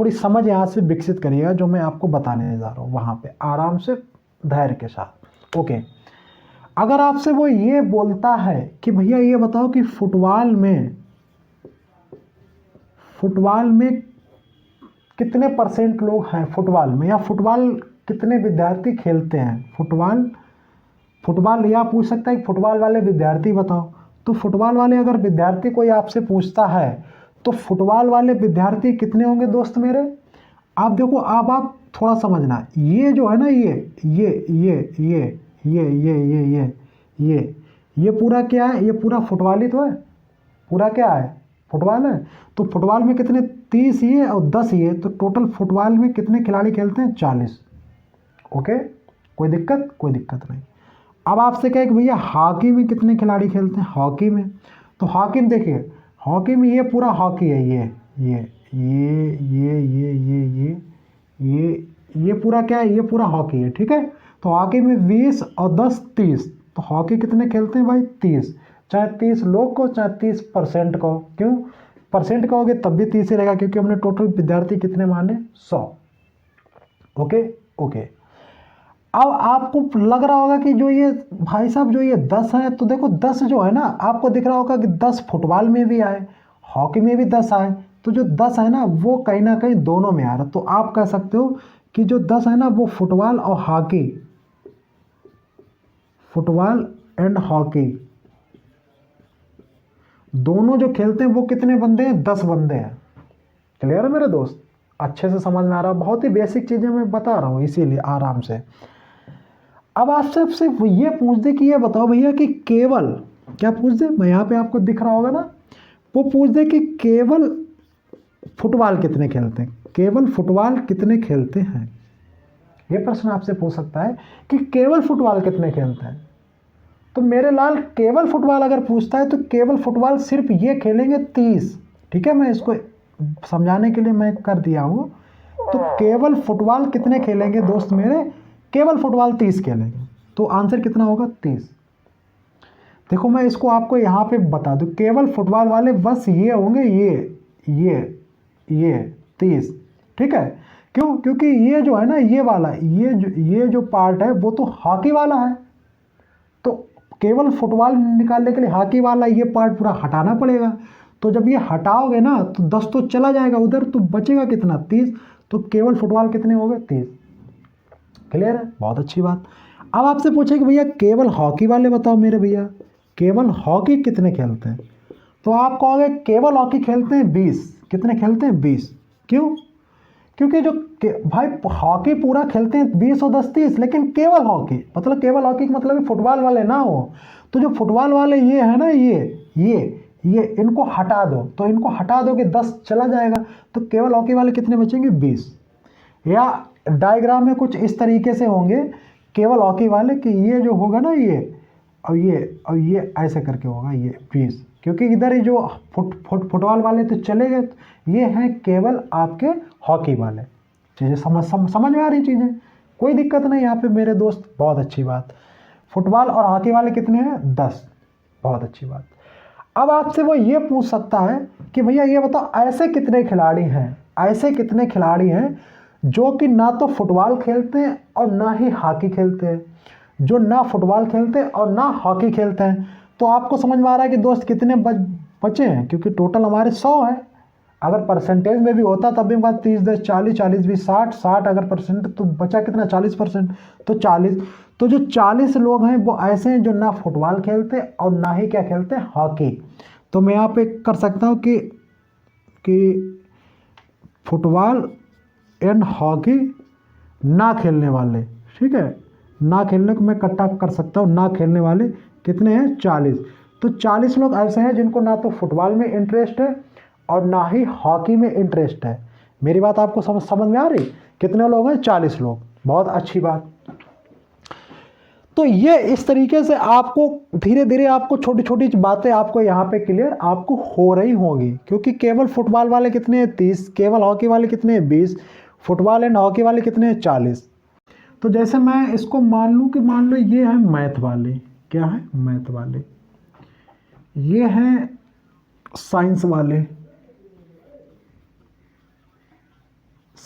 थोड़ी समझ यहाँ से विकसित करिएगा जो मैं आपको बताने जा रहा हूँ, वहाँ पे आराम से धैर्य के साथ। ओके, अगर आपसे वो ये बोलता है कि भैया ये बताओ कि फुटबॉल में कितने परसेंट लोग हैं फुटबॉल में, या फुटबॉल कितने विद्यार्थी खेलते हैं, फुटबॉल या पूछ सकता है कि फुटबॉल वाले विद्यार्थी बताओ। तो फुटबॉल वाले अगर विद्यार्थी कोई आपसे पूछता है तो फुटबॉल वाले विद्यार्थी कितने होंगे दोस्त मेरे। आप देखो, अब आप थोड़ा समझना, ये जो है ना ये पूरा क्या है, ये पूरा फुटबॉल ही तो है, पूरा क्या है, फुटबॉल है। तो फुटबॉल में कितने, 30 ये और 10 ये, तो टोटल फुटबॉल में कितने खिलाड़ी खेलते हैं, 40। ओके, कोई दिक्कत नहीं। अब आपसे कहे कि भैया हॉकी में कितने खिलाड़ी खेलते हैं, हॉकी में, तो हॉकी में देखिए, हॉकी में ये पूरा हॉकी है, ये पूरा क्या है, ये पूरा हॉकी है, ठीक है। तो हॉकी में 20 और 10 30, तो हॉकी कितने खेलते हैं भाई, 30। चाहे 30 लोग को, चाहे 30% को, क्यों परसेंट कहोगे तब भी 30 ही रहेगा, क्योंकि हमने टोटल विद्यार्थी कितने माने, 100। ओके। अब आपको लग रहा होगा कि जो ये भाई साहब जो ये 10 है, तो देखो 10 जो है ना, आपको दिख रहा होगा कि 10 फुटबॉल में भी आए, हॉकी में भी 10 आए, तो जो 10 है ना वो कहीं ना कहीं दोनों में आ रहा है। तो आप कह सकते हो कि जो 10 है ना वो फुटबॉल और हॉकी, फुटबॉल एंड हॉकी दोनों जो खेलते हैं वो कितने बंदे हैं, 10 बंदे हैं। क्लियर है मेरे दोस्त, अच्छे से समझ में आ रहा है, बहुत ही बेसिक चीज़ें मैं बता रहा हूँ इसीलिए आराम से। अब आपसे ये पूछ दे कि ये बताओ भैया कि केवल, क्या पूछ दे, मैं यहाँ पे आपको दिख रहा होगा ना, वो पूछ दे कि केवल फुटबॉल कितने खेलते हैं, केवल फुटबॉल कितने खेलते हैं। ये प्रश्न आपसे पूछ सकता है कि केवल फुटबॉल कितने खेलते हैं। तो मेरे लाल केवल फुटबॉल अगर पूछता है तो केवल फुटबॉल सिर्फ ये खेलेंगे 30, ठीक है, मैं इसको समझाने के लिए मैं कर दिया हूँ। तो केवल फुटबॉल कितने खेलेंगे दोस्त मेरे, केवल फुटबॉल 30 खेलेंगे, तो आंसर कितना होगा, 30। देखो मैं इसको आपको यहाँ पे बता दूँ, केवल फुटबॉल वाले बस ये होंगे, ये 30, ठीक है। क्यों, क्योंकि ये जो है ना ये वाला, ये जो पार्ट है वो तो हॉकी वाला है, तो केवल फुटबॉल निकालने के लिए हॉकी वाला ये पार्ट पूरा हटाना पड़ेगा। तो जब ये हटाओगे ना तो 10 तो चला जाएगा उधर, तो बचेगा कितना, 30। तो केवल फुटबॉल कितने हो गए, 30। क्लियर है, बहुत अच्छी बात। अब आपसे पूछे कि भैया केवल हॉकी वाले बताओ मेरे भैया, केवल हॉकी कितने खेलते हैं। तो आप कहोगे केवल हॉकी खेलते हैं 20, कितने खेलते हैं, 20। क्यों, क्योंकि जो भाई हॉकी पूरा खेलते हैं 20 और 10 30, लेकिन केवल हॉकी मतलब, केवल हॉकी का मतलब फुटबॉल वाले ना हो। तो जो फुटबॉल वाले ये है ना, ये इनको हटा दो, तो इनको हटा दोगे 10 चला जाएगा, तो केवल हॉकी वाले कितने बचेंगे, 20। या डायग्राम में कुछ इस तरीके से होंगे केवल हॉकी वाले कि ये जो होगा ना ये और ये ऐसे करके होगा, ये 20, क्योंकि इधर ही जो फुटबॉल वाले तो चले गए, ये हैं केवल आपके हॉकी वाले। चीज़ें समझ में आ रही चीज़ें, कोई दिक्कत नहीं यहाँ पे मेरे दोस्त, बहुत अच्छी बात। फुटबॉल और हॉकी वाले कितने हैं, 10, बहुत अच्छी बात। अब आपसे वो ये पूछ सकता है कि भैया ये बताओ ऐसे कितने खिलाड़ी हैं जो कि ना तो फुटबॉल खेलते हैं और ना ही हॉकी खेलते हैं, जो ना फुटबॉल खेलते हैं और ना हॉकी खेलते हैं। तो आपको समझ में आ रहा है कि दोस्त कितने बचे हैं, क्योंकि टोटल हमारे 100 है। अगर परसेंटेज में भी होता तब भी बात 30 10 40 40 20 60 अगर परसेंट, तो बचा कितना, 40%, तो 40। तो जो 40 लोग हैं वो ऐसे हैं जो ना फुटबॉल खेलते और ना ही क्या खेलते हैं, हॉकी। तो मैं यहाँ पे कर सकता हूँ कि फुटबॉल एंड हॉकी ना खेलने वाले, ठीक है, ना खेलने को मैं इकट्ठा कर सकता हूँ, ना खेलने वाले कितने हैं, 40। तो 40 लोग ऐसे हैं जिनको ना तो फुटबॉल में इंटरेस्ट है और ना ही हॉकी में इंटरेस्ट है। मेरी बात आपको समझ में आ रही, कितने लोग हैं, 40 लोग, बहुत अच्छी बात। तो ये इस तरीके से आपको धीरे धीरे आपको छोटी छोटी बातें आपको यहाँ पे क्लियर आपको हो रही होंगी, क्योंकि केवल फुटबॉल वाले कितने हैं, 30, केवल हॉकी वाले कितने हैं, 20, फुटबॉल एंड हॉकी वाले कितने हैं, 40। तो जैसे मैं इसको मान लूँ कि मान लो ये है मैथ वाले, क्या है, मैथ वाले, ये हैं साइंस वाले,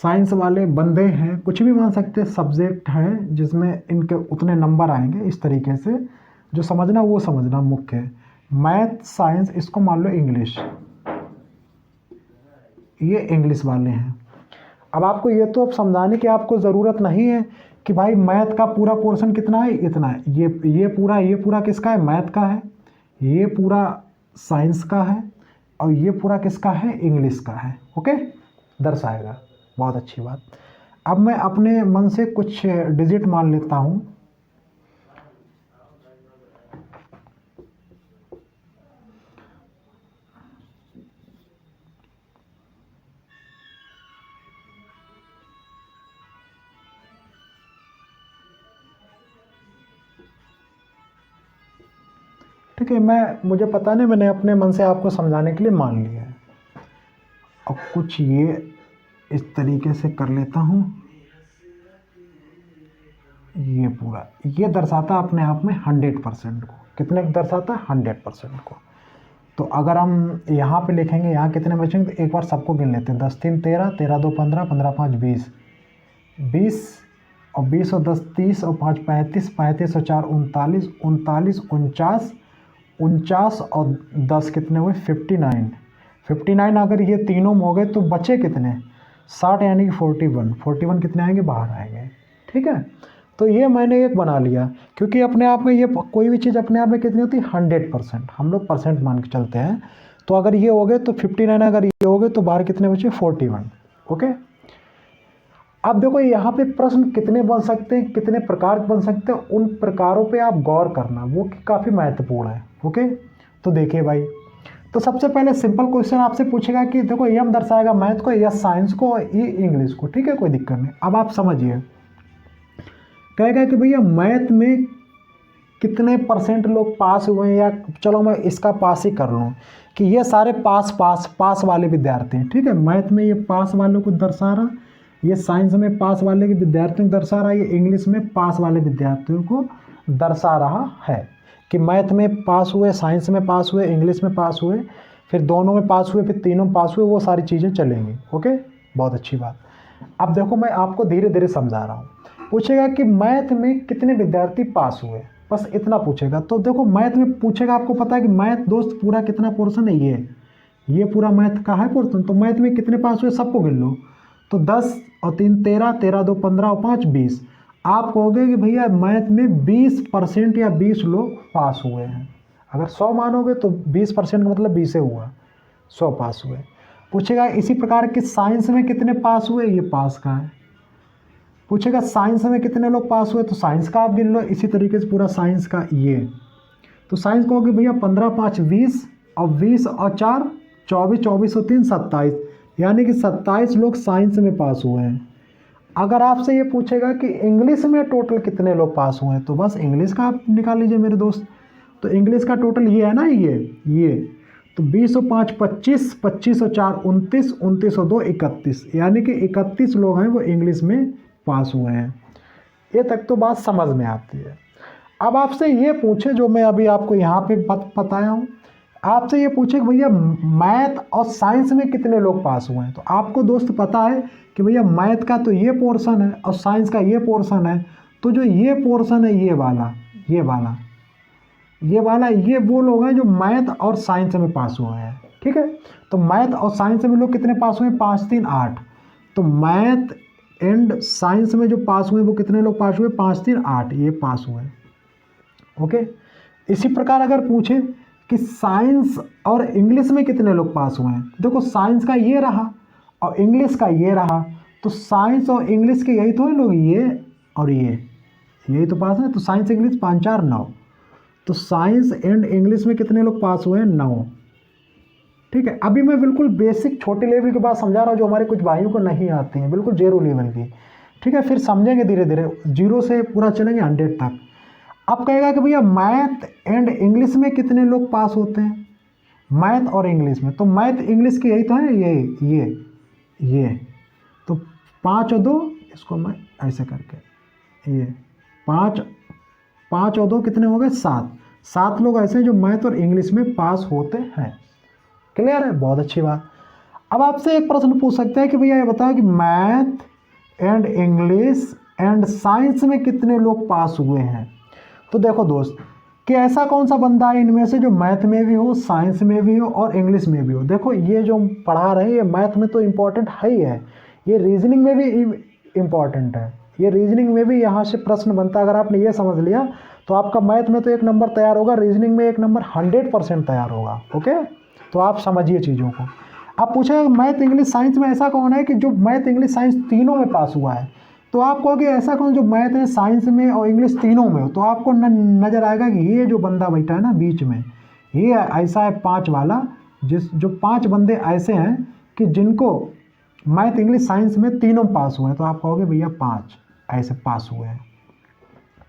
साइंस वाले बंदे हैं, कुछ भी मान सकते हैं, सब्जेक्ट है जिसमें इनके उतने नंबर आएंगे, इस तरीके से जो समझना वो समझना मुख्य है। मैथ साइंस, इसको मान लो इंग्लिश, ये इंग्लिश वाले हैं। अब आपको ये तो अब समझाने की आपको ज़रूरत नहीं है कि भाई मैथ का पूरा पोर्शन कितना है, इतना है। ये पूरा किसका है, मैथ का है, ये पूरा साइंस का है, और ये पूरा किसका है, इंग्लिश का है। ओके, दर्शाएगा, बहुत अच्छी बात। अब मैं अपने मन से कुछ डिजिट मान लेता हूँ। ठीक है, मुझे पता नहीं, मैंने अपने मन से आपको समझाने के लिए मान लिया है। अब कुछ ये इस तरीके से कर लेता हूँ। ये पूरा ये दर्शाता अपने आप में 100% को। कितने दर्शाता है, 100% को। तो अगर हम यहाँ पे लिखेंगे, यहाँ कितने बचेंगे, तो एक बार सबको गिन लेते हैं। 10 3 13, 13 2 15, 15 5 20, 20 और 20 और 10 30 और 5 35, 35 और 4 39, 39 49, 49 और 10 कितने हुए, 59। 59 अगर ये तीनों में हो गए तो बचे कितने, 60, यानी कि 41। 41 कितने आएंगे, बाहर आएंगे। ठीक है, तो ये मैंने एक बना लिया, क्योंकि अपने आप में ये कोई भी चीज़ अपने आप में कितनी होती है, 100%। हम लोग परसेंट मान के चलते हैं। तो अगर ये हो गए तो 59, अगर ये हो गए तो बाहर कितने बचे, 41। ओके, अब देखो यहाँ पे प्रश्न कितने बन सकते हैं, कितने प्रकार बन सकते हैं, उन प्रकारों पे आप गौर करना, वो काफ़ी महत्वपूर्ण है। ओके, तो देखिए भाई, तो सबसे पहले सिंपल क्वेश्चन आपसे पूछेगा कि देखो एम दर्शाएगा मैथ को, या साइंस को, ये इंग्लिश को। ठीक है, कोई दिक्कत नहीं। अब आप समझिए, कहेगा कि भैया मैथ में कितने % लोग पास हुए हैं, या चलो मैं इसका पास ही कर लूँ कि ये सारे पास वाले विद्यार्थी हैं। ठीक है, मैथ में ये पास वालों को दर्शा रहा, ये साइंस में पास वाले के विद्यार्थियों को दर्शा रहा, ये इंग्लिश में पास वाले विद्यार्थियों को दर्शा रहा है कि मैथ में पास हुए, साइंस में पास हुए, इंग्लिश में पास हुए, फिर दोनों में पास हुए, फिर तीनों में पास हुए, वो सारी चीज़ें चलेंगी। ओके, बहुत अच्छी बात। अब देखो मैं आपको धीरे धीरे समझा रहा हूँ। पूछेगा कि मैथ में कितने विद्यार्थी पास हुए, बस इतना पूछेगा। तो देखो मैथ में पूछेगा, आपको पता है कि मैथ दोस्त पूरा कितना पोर्शन है, ये पूरा मैथ का है पोर्शन। तो मैथ में कितने पास हुए, सबको गिन लो। तो 10 और 3 13, 13 2 15 और 5 20। आप कहोगे कि भैया मैथ में 20% या 20 लोग पास हुए हैं। अगर 100 मानोगे तो 20% का मतलब 20 से हुआ, 100 पास हुए। पूछेगा इसी प्रकार कि साइंस में कितने पास हुए, ये पास का है। पूछेगा साइंस में कितने लोग पास हुए, तो साइंस का आप गिन लो। इसी तरीके से पूरा साइंस का ये, तो साइंस कहोगे भैया 15 5 20, और 20 और 4 24, 24 और 3 27, यानी कि 27 लोग साइंस में पास हुए हैं। अगर आपसे ये पूछेगा कि इंग्लिश में टोटल कितने लोग पास हुए हैं, तो बस इंग्लिश का आप निकाल लीजिए मेरे दोस्त। तो इंग्लिश का टोटल ये है ना, ये तो 20 और 5 25, 25 और 4 29, 29 और 2 31, यानी कि 31 लोग हैं वो इंग्लिश में पास हुए हैं। ये तक तो बात समझ में आती है। अब आपसे ये पूछे, जो मैं अभी आपको यहाँ पे बताया हूँ, आपसे ये पूछे कि भैया मैथ और साइंस में कितने लोग पास हुए हैं, तो आपको दोस्त पता है कि भैया मैथ का तो ये पोर्शन है और साइंस का ये पोर्शन है। तो जो ये पोर्शन है, ये वो लोग हैं जो मैथ और साइंस में पास हुए हैं। ठीक है, तो मैथ और साइंस में लोग कितने पास हुए, 5 3 8। तो मैथ एंड साइंस में जो पास हुए वो कितने लोग पास हुए, 5 3 8, ये पास हुए। ओके, इसी प्रकार अगर पूछे कि साइंस और इंग्लिश में कितने लोग पास हुए हैं, देखो साइंस का ये रहा और इंग्लिश का ये रहा, तो साइंस और इंग्लिश के यही तो है लोग, ये और यही तो पास है। तो साइंस इंग्लिश 5 4 9, तो साइंस एंड इंग्लिश में कितने लोग पास हुए हैं, 9। ठीक है, अभी मैं बिल्कुल बेसिक छोटे लेवल की बात समझा रहा हूँ, जो हमारे कुछ भाइयों को नहीं आती हैं, बिल्कुल 0 लेवल की। ठीक है, फिर समझेंगे धीरे धीरे, 0 से पूरा चलेंगे 100 तक। अब कहेगा कि भैया मैथ एंड इंग्लिश में कितने लोग पास होते हैं, मैथ और इंग्लिश में। तो मैथ इंग्लिश की यही तो है, ये तो 5 और 2, इसको मैं ऐसे करके, ये 5 और 2 कितने हो गए, 7 लोग ऐसे हैं जो मैथ और इंग्लिश में पास होते हैं। क्लियर है, बहुत अच्छी बात। अब आपसे एक प्रश्न पूछ सकते हैं कि भैया ये बताओ कि math and English and science में कितने लोग पास हुए हैं। तो देखो दोस्त कि ऐसा कौन सा बंदा है इनमें से जो मैथ में भी हो, साइंस में भी हो और इंग्लिश में भी हो। देखो ये जो पढ़ा रहे हैं ये मैथ में तो इम्पोर्टेंट है ही है, ये रीजनिंग में भी इम्पॉर्टेंट है, ये रीजनिंग में भी यहाँ से प्रश्न बनता है। अगर आपने ये समझ लिया तो आपका मैथ में तो 1 नंबर तैयार होगा, रीजनिंग में 1 नंबर 100% तैयार होगा। ओके, तो आप समझिए चीज़ों को। आप पूछेंगे मैथ इंग्लिश साइंस में ऐसा कौन है कि जो मैथ इंग्लिश साइंस तीनों में पास हुआ है। तो आप कहोगे ऐसा कौन जो मैथ है साइंस में और इंग्लिश तीनों में हो। तो आपको नज़र आएगा कि ये जो बंदा बैठा है ना बीच में, ये ऐसा है 5 वाला, जो 5 बंदे ऐसे हैं कि जिनको मैथ इंग्लिश साइंस में तीनों पास हुए हैं। तो आप कहोगे भैया 5 ऐसे पास हुए हैं।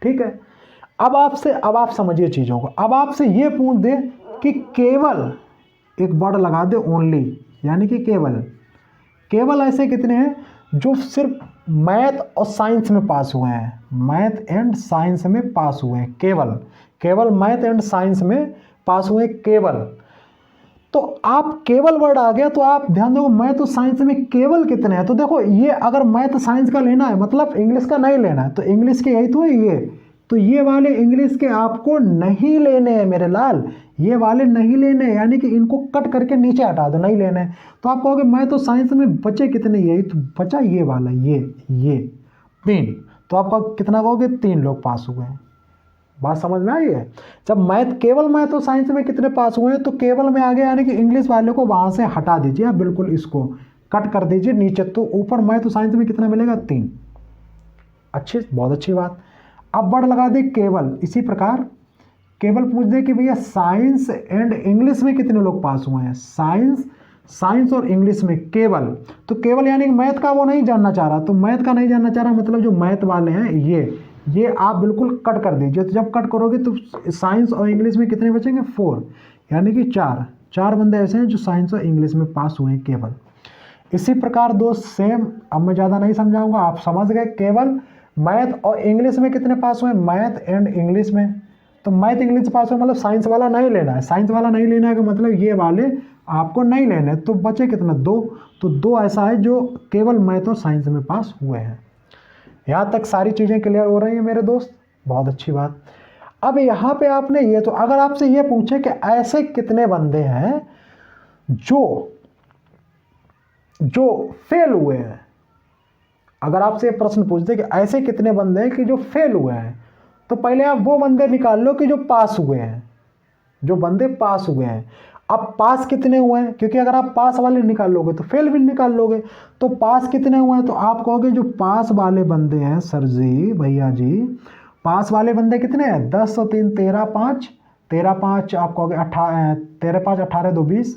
ठीक है, अब आप समझिए चीज़ों को। अब आपसे ये पूछ दे कि केवल, एक वर्ड लगा दे ओनली, यानी कि केवल ऐसे कितने हैं जो सिर्फ मैथ और साइंस में पास हुए हैं, मैथ एंड साइंस में पास हुए हैं, केवल मैथ एंड साइंस में पास हुए केवल। तो आप केवल वर्ड आ गया तो आप ध्यान दो मैथ और साइंस में केवल कितने हैं। तो देखो ये अगर मैथ साइंस का लेना है मतलब इंग्लिश का नहीं लेना है, तो इंग्लिश के यही तो है ये, तो ये वाले इंग्लिश के आपको नहीं लेने हैं मेरे लाल, ये वाले नहीं लेने, यानी कि इनको कट करके नीचे हटा दो, नहीं लेने। तो आप कहोगे मैं तो साइंस में बचे कितने, यही तो बचा ये वाला, ये 3। तो आप कितना कहोगे 3 लोग पास हुए हैं। बात समझ में आई है। जब केवल मैथ और साइंस में कितने पास हुए हैं, तो केवल में आ गया, यानी कि इंग्लिश वाले को वहाँ से हटा दीजिए, आप बिल्कुल इसको कट कर दीजिए नीचे, तो ऊपर मैथ और साइंस में कितना मिलेगा 3। बहुत अच्छी बात। अब वर्ड लगा दे केवल, इसी प्रकार केवल पूछ दे कि भैया साइंस एंड इंग्लिश में कितने लोग पास हुए हैं, साइंस और इंग्लिश में केवल। तो केवल यानी मैथ का वो नहीं जानना चाह रहा, तो मैथ का नहीं जानना चाह रहा मतलब जो मैथ वाले हैं ये आप बिल्कुल कट कर दीजिए। तो जब कट करोगे तो साइंस और इंग्लिश में कितने बचेंगे 4, यानी कि 4 बंदे ऐसे हैं जो साइंस और इंग्लिश में पास हुए हैं केवल। इसी प्रकार दोस्त सेम, अब मैं ज़्यादा नहीं समझाऊंगा, आप समझ गए। केवल मैथ और इंग्लिश में कितने पास हुए, मैथ एंड इंग्लिश में। तो मैथ इंग्लिश पास हुए मतलब साइंस वाला नहीं लेना है, साइंस वाला नहीं लेना है का मतलब ये वाले आपको नहीं लेने। तो बचे कितना 2, तो 2 ऐसा है जो केवल मैथ और साइंस में पास हुए हैं। यहाँ तक सारी चीज़ें क्लियर हो रही हैं मेरे दोस्त, बहुत अच्छी बात। अब यहाँ पे आपने ये, तो अगर आपसे ये पूछे कि ऐसे कितने बंदे हैं जो फेल हुए हैं, अगर आपसे प्रश्न पूछ दे कि ऐसे कितने बंदे हैं कि जो फेल हुए हैं, तो पहले आप वो बंदे निकाल लो कि जो पास हुए हैं, जो बंदे पास हुए हैं। अब पास कितने हुए हैं, क्योंकि अगर आप पास वाले निकाल लोगे तो फेल भी निकाल लोगे। तो पास कितने हुए हैं, तो आप कहोगे जो पास वाले बंदे हैं सर जी, भैया जी, पास वाले बंदे कितने हैं 10 और 3 13 5, 13 5 आप कहोगे 13 5 18 2 20,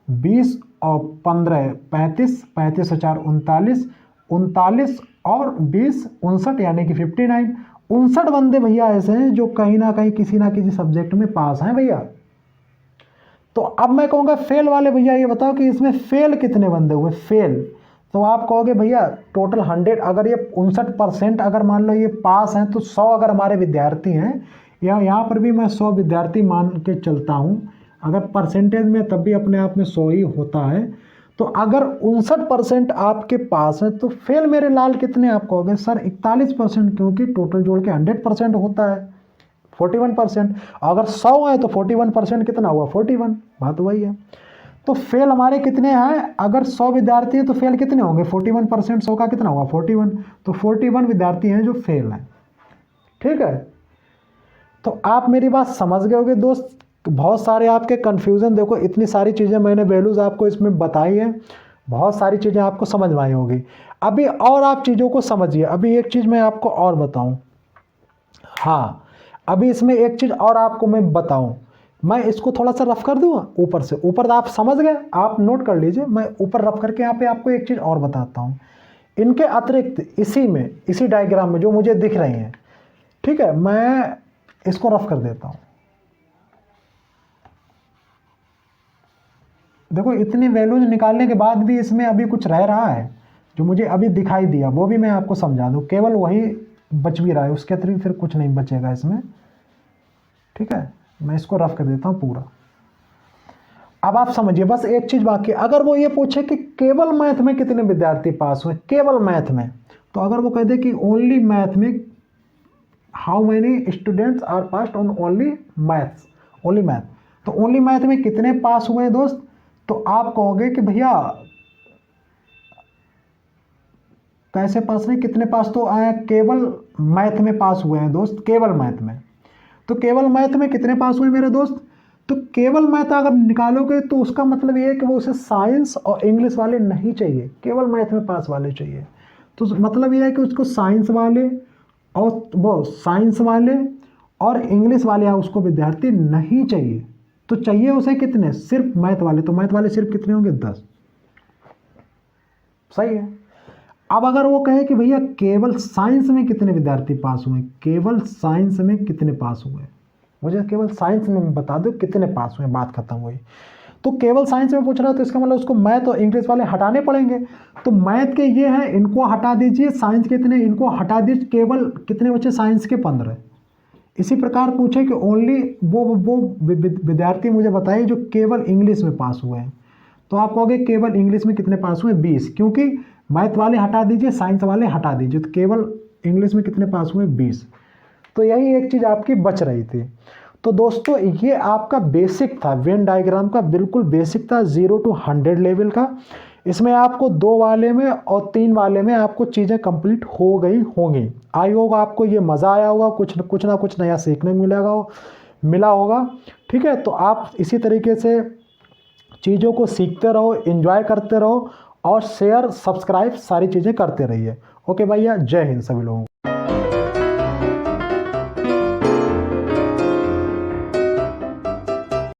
20 और 15 35, 35 और 4 39, 39 और 20 59, यानी कि 59। 59 बंदे भैया ऐसे हैं जो कहीं ना कहीं किसी ना किसी सब्जेक्ट में पास हैं भैया। तो अब मैं कहूँगा फेल वाले भैया ये बताओ कि इसमें फेल कितने बंदे हुए, फेल। तो आप कहोगे भैया टोटल 100, अगर ये 59% अगर मान लो ये पास हैं, तो 100 अगर हमारे विद्यार्थी हैं, या यहाँ पर भी मैं 100 विद्यार्थी मान के चलता हूँ, अगर परसेंटेज में तब भी अपने आप में 100 ही होता है। तो अगर 59% आपके पास है तो फेल मेरे लाल कितने, आप कहोगे सर 41%, क्योंकि टोटल जोड़ के 100% होता है 41%। अगर 100 है तो 41% कितना हुआ 41, बात वही है। तो फेल हमारे कितने हैं, अगर 100 विद्यार्थी हैं तो फेल कितने होंगे 41%, 100 का कितना हुआ 41, तो 41 विद्यार्थी हैं जो फेल हैं। ठीक है, तो आप मेरी बात समझ गए होंगे दोस्त। बहुत सारे आपके कन्फ्यूज़न, देखो इतनी सारी चीज़ें मैंने वैल्यूज़ आपको इसमें बताई हैं, बहुत सारी चीज़ें आपको समझ में आई होगी। अभी और आप चीज़ों को समझिए। अभी एक चीज़ मैं आपको और बताऊं, हाँ अभी इसमें एक चीज़ और आपको मैं बताऊं, मैं इसको थोड़ा सा रफ कर दूँ ऊपर से, ऊपर आप समझ गए, आप नोट कर लीजिए, मैं ऊपर रफ करके यहाँ पे आपको एक चीज़ और बताता हूँ। इनके अतिरिक्त इसी डायग्राम में जो मुझे दिख रही हैं, ठीक है, मैं इसको रफ कर देता हूँ। देखो इतनी वैल्यूज निकालने के बाद भी इसमें अभी कुछ रह रहा है जो मुझे अभी दिखाई दिया, वो भी मैं आपको समझा दूँ। केवल वही बच भी रहा है, उसके अतिरिक्त फिर कुछ नहीं बचेगा इसमें। ठीक है, मैं इसको रफ कर देता हूँ पूरा। अब आप समझिए, बस एक चीज़ बाकी, अगर वो ये पूछे कि केवल मैथ में कितने विद्यार्थी पास हुए, केवल मैथ में, तो अगर वो कह दे कि ओनली मैथ में how many students are passed on only maths, only math, तो ओनली मैथ में कितने पास हुए हैं दोस्त, तो आप कहोगे कि भैया कैसे पास नहीं, कितने पास, तो आए केवल मैथ में पास हुए हैं दोस्त, केवल मैथ में। तो केवल मैथ में कितने पास हुए मेरे दोस्त, तो केवल मैथ अगर निकालोगे तो उसका मतलब ये है कि वो उसे साइंस और इंग्लिश वाले नहीं चाहिए, केवल मैथ में पास वाले चाहिए। तो मतलब ये है कि उसको साइंस वाले और वो साइंस वाले और इंग्लिश वाले उसको विद्यार्थी नहीं चाहिए। तो चाहिए उसे कितने, सिर्फ मैथ वाले, तो मैथ वाले सिर्फ कितने होंगे, 10। सही है। अब अगर वो कहे कि भैया केवल साइंस में कितने विद्यार्थी पास हुए, केवल साइंस में कितने पास हुए, मुझे केवल साइंस में बता दो कितने पास हुए, बात खत्म हुई। तो केवल साइंस में पूछ रहा है तो इसका मतलब उसको मैथ और इंग्लिश वाले हटाने पड़ेंगे। तो मैथ के ये हैं, इनको हटा दीजिए, साइंस के कितने, इनको हटा दीजिए, केवल कितने बचे साइंस के 15। इसी प्रकार पूछे कि ओनली वो विद्यार्थी मुझे बताइए जो केवल इंग्लिश में पास हुए हैं, तो आप कहोगे केवल इंग्लिश में कितने पास हुए, 20, क्योंकि मैथ वाले हटा दीजिए, साइंस वाले हटा दीजिए, तो केवल इंग्लिश में कितने पास हुए, 20। तो यही एक चीज़ आपकी बच रही थी। तो दोस्तों ये आपका बेसिक था, वेन डायग्राम का बिल्कुल बेसिक था, 0 to 100 लेवल का। इसमें आपको 2 वाले में और 3 वाले में आपको चीज़ें कंप्लीट हो गई होंगी। आई होगा आपको ये मज़ा आया होगा, कुछ ना कुछ नया सीखने को मिला होगा। ठीक है, तो आप इसी तरीके से चीज़ों को सीखते रहो, एंजॉय करते रहो और शेयर सब्सक्राइब सारी चीज़ें करते रहिए। ओके भैया, जय हिंद सभी लोगों को।